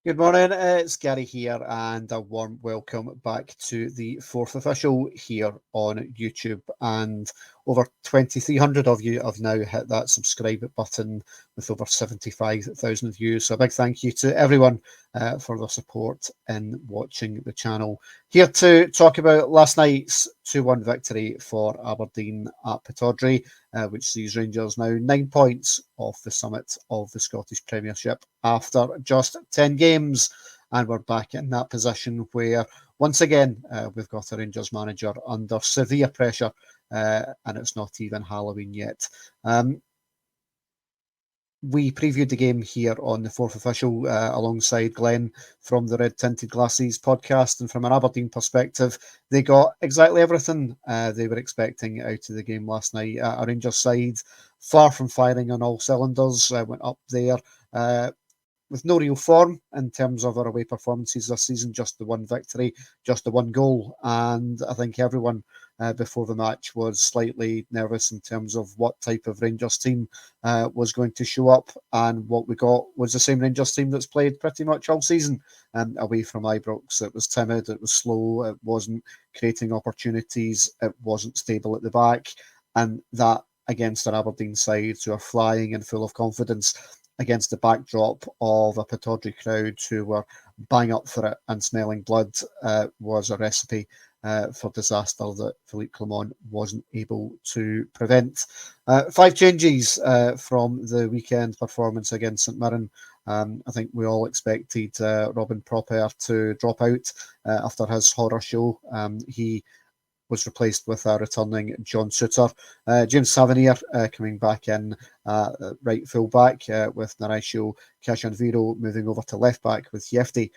Good morning, it's Gary here, and a warm welcome back to the fourth official here on YouTube. And over 2,300 of you have now hit that subscribe button with over 75,000 views. So a big thank you to everyone for their support in watching the channel. Here to talk about last night's 2-1 victory for Aberdeen at Pittodrie, which sees Rangers now 9 points off the summit of the Scottish Premiership after just 10 games. And we're back in that position where, once again, we've got a Rangers manager under severe pressure, and it's not even Halloween yet. We previewed the game here on the fourth official alongside Glenn from the Red Tinted Glasses podcast. And from an Aberdeen perspective, they got exactly everything they were expecting out of the game last night. A Rangers side far from firing on all cylinders, went up there with no real form in terms of our away performances this season, just the one victory, just the one goal. And I think everyone before the match was slightly nervous in terms of what type of Rangers team was going to show up. And what we got was the same Rangers team that's played pretty much all season away from Ibrox. It was timid, it was slow, it wasn't creating opportunities, it wasn't stable at the back. And that against an Aberdeen side who are flying and full of confidence, against the backdrop of a Pittodrie crowd who were bang up for it and smelling blood, was a recipe for disaster that Philippe Clement wasn't able to prevent. 5 changes from the weekend performance against St Mirren. I think we all expected Robin Proper to drop out after his horror show. He was replaced with a returning John Souttar. James Tavernier coming back in right full back with Naranjo Cashanviro moving over to left back with Yefti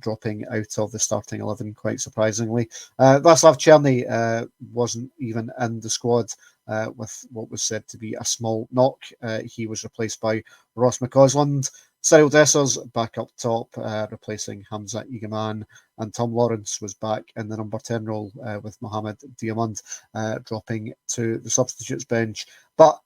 dropping out of the starting 11 quite surprisingly. Václav Černý wasn't even in the squad with what was said to be a small knock. He was replaced by Ross McCausland. Cyril Dessers back up top, replacing Hamza Igaman, and Tom Lawrence was back in the number 10 role with Mohamed Diamand dropping to the substitutes bench. But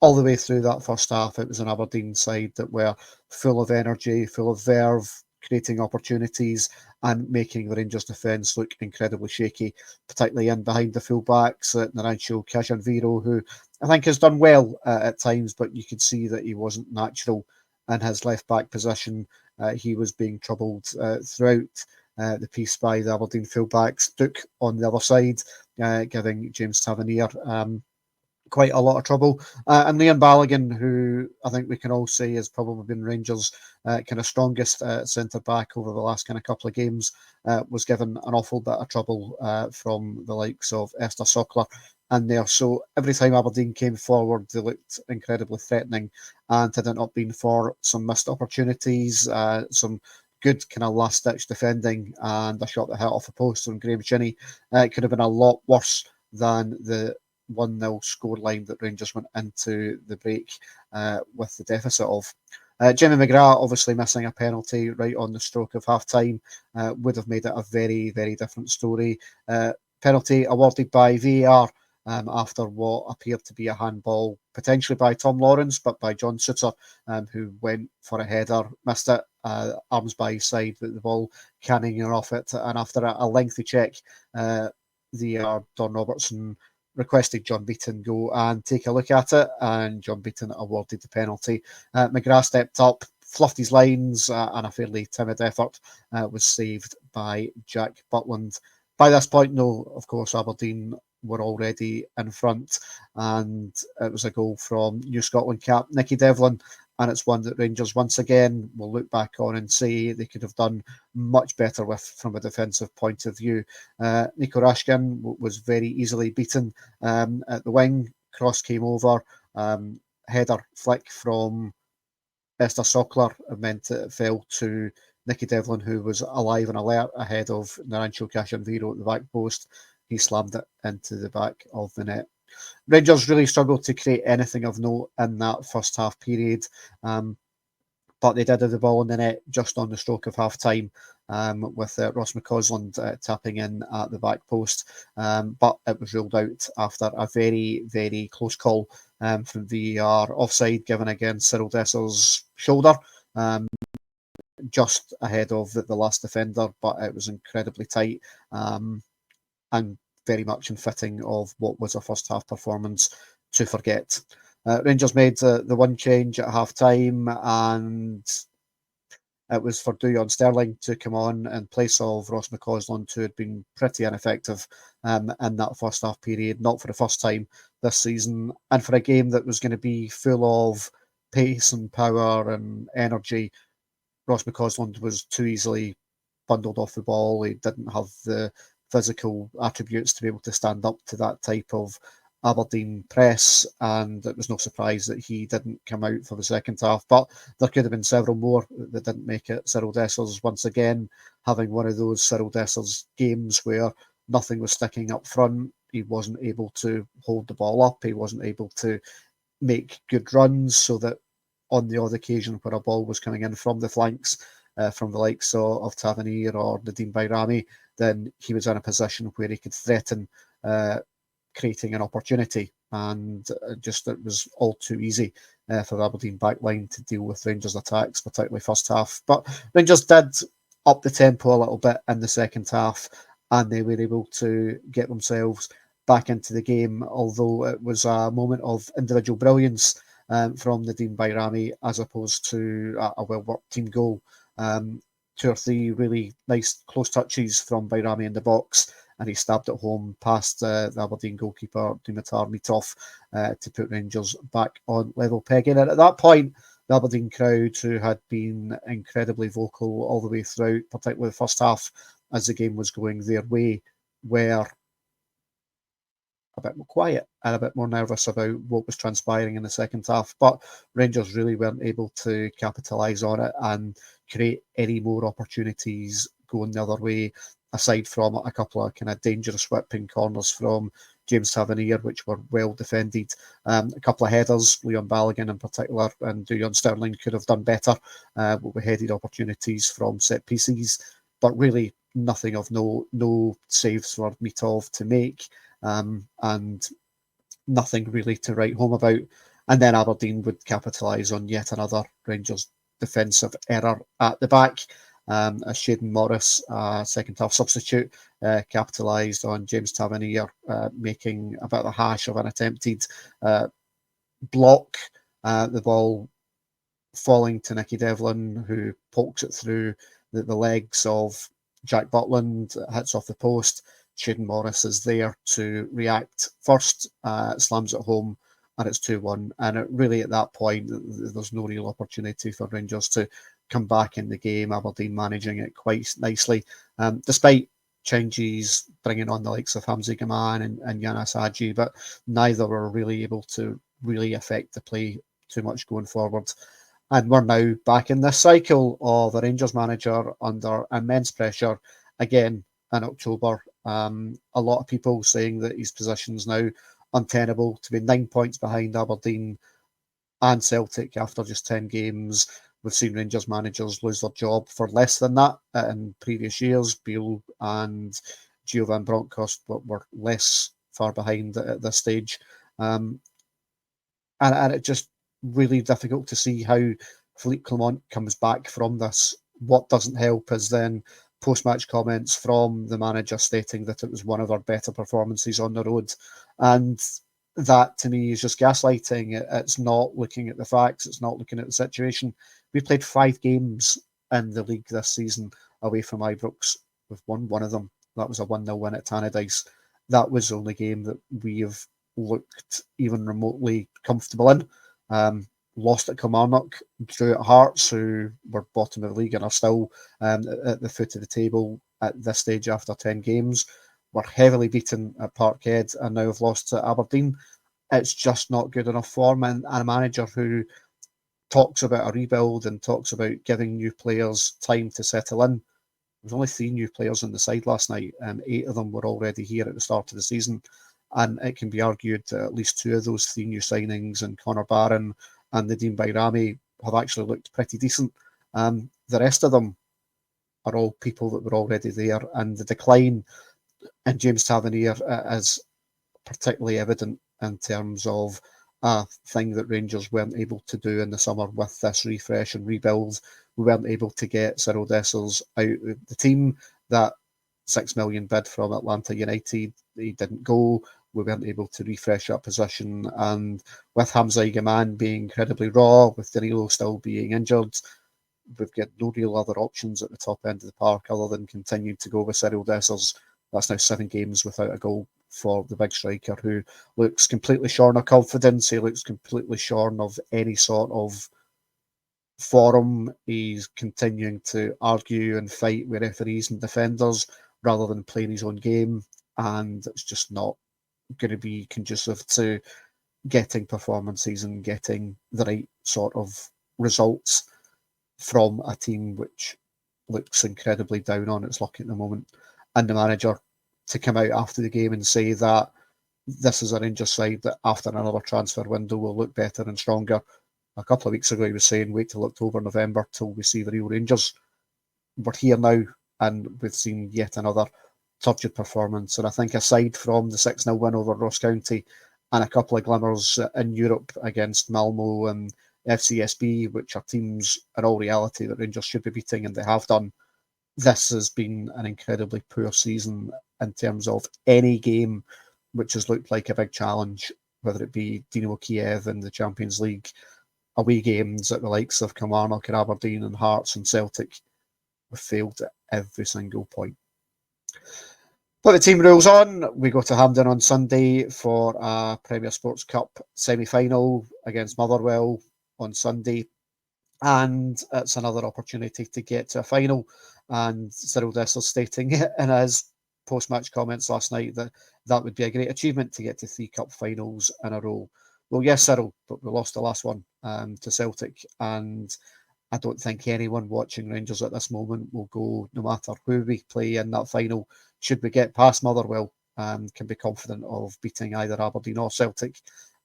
all the way through that first half, it was an Aberdeen side that were full of energy, full of verve, creating opportunities and making the Rangers defence look incredibly shaky, particularly in behind the full-backs, Naranjo Cashanviro, who I think has done well at times, but you could see that he wasn't natural in his left-back position. He was being troubled throughout the piece by the Aberdeen full-backs. Duke on the other side, giving James Tavernier quite a lot of trouble. And Liam Balogun, who I think we can all say has probably been Rangers' kind of strongest centre back over the last kind of couple of games, was given an awful bit of trouble from the likes of Esther Sockler in there. So every time Aberdeen came forward, they looked incredibly threatening. And had it not been for some missed opportunities, some good kind of last ditch defending, and a shot that hit off a post from Graham Shinney, it could have been a lot worse than the 1-0 scoreline that Rangers went into the break with the deficit of. Jimmy McGrath obviously missing a penalty right on the stroke of half time would have made it a very, very different story. Penalty awarded by VAR after what appeared to be a handball, potentially by Tom Lawrence, but by John Souttar, who went for a header, missed it, arms by his side with the ball canning off it. And after a lengthy check, the Don Robertson requested John Beaton go and take a look at it, and John Beaton awarded the penalty. McGrath stepped up, fluffed his lines, and a fairly timid effort was saved by Jack Butland. By this point, though, of course, Aberdeen were already in front, and it was a goal from New Scotland cap Nicky Devlin, and it's one that Rangers once again will look back on and say they could have done much better with from a defensive point of view. Nico Rashkin was very easily beaten at the wing. Cross came over, header flick from Esther Sockler meant it fell to Nicky Devlin, who was alive and alert ahead of Naranjo Cashanviro at the back post. He slammed it into the back of the net. Rangers really struggled to create anything of note in that first half period, but they did have the ball in the net just on the stroke of half time, with Ross McCausland tapping in at the back post, but it was ruled out after a very, very close call from VAR, offside given against Cyril Dessers' shoulder. just ahead of the last defender, but it was incredibly tight, and very much in fitting of what was a first half performance to forget. Rangers made the one change at half time, and it was for Dujon Sterling to come on in place of Ross McCausland, who had been pretty ineffective in that first half period, not for the first time this season, and for a game that was going to be full of pace and power and energy. Ross McCausland was too easily bundled off the ball. He didn't have the physical attributes to be able to stand up to that type of Aberdeen press, and it was no surprise that he didn't come out for the second half. But there could have been several more that didn't make it. Cyril Dessers, once again, having one of those Cyril Dessers games where nothing was sticking up front. He wasn't able to hold the ball up. He wasn't able to make good runs, so that on the odd occasion where a ball was coming in from the flanks, from the likes of Tavernier or Nadim Bayrami, then he was in a position where he could threaten creating an opportunity. And just it was all too easy for the Aberdeen backline to deal with Rangers' attacks, particularly first half. But Rangers did up the tempo a little bit in the second half, and they were able to get themselves back into the game, although it was a moment of individual brilliance from Nadim Bayrami as opposed to a well-worked team goal. Two or three really nice close touches from Bayrami in the box, and he stabbed it home past the Aberdeen goalkeeper, Dimitar Mitov, to put Rangers back on level pegging. And at that point, the Aberdeen crowd, who had been incredibly vocal all the way throughout, particularly the first half, as the game was going their way, were a bit more quiet and a bit more nervous about what was transpiring in the second half. But Rangers really weren't able to capitalise on it and create any more opportunities going the other way, aside from a couple of kind of dangerous whipping corners from James Tavernier, which were well defended. A couple of headers, Leon Balogun in particular, and Dujon Sterling could have done better with headed opportunities from set pieces, but really nothing of no saves for Mitov to make. And nothing really to write home about. And then Aberdeen would capitalise on yet another Rangers defensive error at the back. As Shaden Morris, second half substitute, capitalised on James Tavernier making a bit of a hash of an attempted block. The ball falling to Nicky Devlin, who pokes it through the legs of Jack Butland, hits off the post. Shaden Morris is there to react first, slams it home, and it's 2-1. And it really, at that point, there's no real opportunity for Rangers to come back in the game. Aberdeen managing it quite nicely, despite changes bringing on the likes of Hamza Gaman and Yanis Hadji, but neither were really able to really affect the play too much going forward. And we're now back in this cycle of a Rangers manager under immense pressure again in October. A lot of people saying that his position's now untenable, to be 9 points behind Aberdeen and Celtic after just 10 games. We've seen Rangers managers lose their job for less than that in previous years. Beale and Gio van Bronckhorst were less far behind at this stage. And it's just really difficult to see how Philippe Clement comes back from this. What doesn't help is then post-match comments from the manager stating that it was one of our better performances on the road. And that, to me, is just gaslighting. It's not looking at the facts. It's not looking at the situation. We played 5 games in the league this season away from Ibrox. We've won one of them. That was a 1-0 win at Tannadice. That was the only game that we have looked even remotely comfortable in. Lost at Kilmarnock, drew at Hearts, who were bottom of the league and are still at the foot of the table at this stage after 10 games. We're heavily beaten at Parkhead and now have lost to Aberdeen. It's just not good enough form. And a manager who talks about a rebuild and talks about giving new players time to settle in. There's only 3 new players on the side last night, and 8 of them were already here at the start of the season. And it can be argued that at least 2 of those 3 new signings, and Connor Barron and Nadim Bayrami, have actually looked pretty decent. The rest of them are all people that were already there, and the decline in James Tavernier is particularly evident in terms of a thing that Rangers weren't able to do in the summer with this refresh and rebuild. We weren't able to get Cyril Dessers out of the team. That 6 million bid from Atlanta United, he didn't go. We weren't able to refresh that position. And with Hamza Igaman being incredibly raw, with Danilo still being injured, we've got no real other options at the top end of the park other than continuing to go with Cyril Dessers. That's now 7 games without a goal for the big striker, who looks completely shorn of confidence. He looks completely shorn of any sort of forum. He's continuing to argue and fight with referees and defenders rather than playing his own game, and it's just not going to be conducive to getting performances and getting the right sort of results from a team which looks incredibly down on its luck at the moment. And the manager to come out after the game and say that this is a Rangers side that after another transfer window will look better and stronger. A couple of weeks ago he was saying wait till October, November till we see the real Rangers. We're here now and we've seen yet another turgid performance. And I think aside from the 6-0 win over Ross County and a couple of glimmers in Europe against Malmo and FCSB, which are teams in all reality that Rangers should be beating, and they have done, this has been an incredibly poor season in terms of any game which has looked like a big challenge, whether it be Dynamo Kiev in the Champions League, away games at the likes of Kilmarnock and Aberdeen and Hearts and Celtic. We've failed at every single point. But the team rolls on. We go to Hampden on Sunday for a Premier Sports Cup semi-final against Motherwell on Sunday. And it's another opportunity to get to a final. And Cyril Dessers stating in his post-match comments last night that that would be a great achievement to get to 3 cup finals in a row. Well, yes, Cyril, but we lost the last one to Celtic. And I don't think anyone watching Rangers at this moment will go, no matter who we play in that final, should we get past Motherwell, can be confident of beating either Aberdeen or Celtic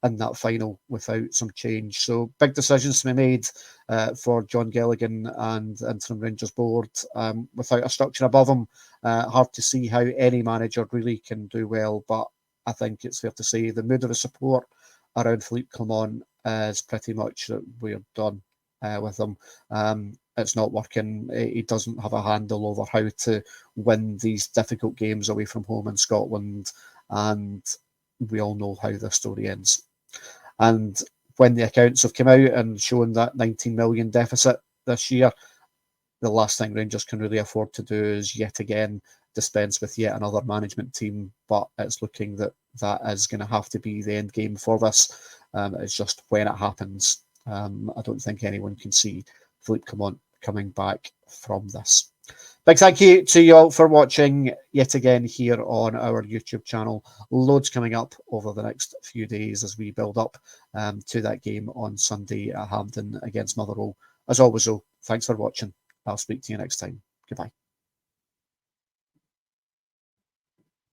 in that final without some change. So big decisions to be made for John Gilligan and interim Rangers board without a structure above them. Hard to see how any manager really can do well, but I think it's fair to say the mood of the support around Philippe Clement is pretty much that we're done with him. It's not working. He doesn't have a handle over how to win these difficult games away from home in Scotland, and we all know how the story ends. And when the accounts have come out and shown that 19 million deficit this year, the last thing Rangers can really afford to do is yet again dispense with yet another management team. But it's looking that that is going to have to be the end game for this. It's just when it happens. I don't think anyone can see Philippe Clement coming back from this. Big thank you to you all for watching yet again here on our YouTube channel. Loads coming up over the next few days as we build up to that game on Sunday at Hampden against Motherwell. As always, though, thanks for watching. I'll speak to you next time. Goodbye.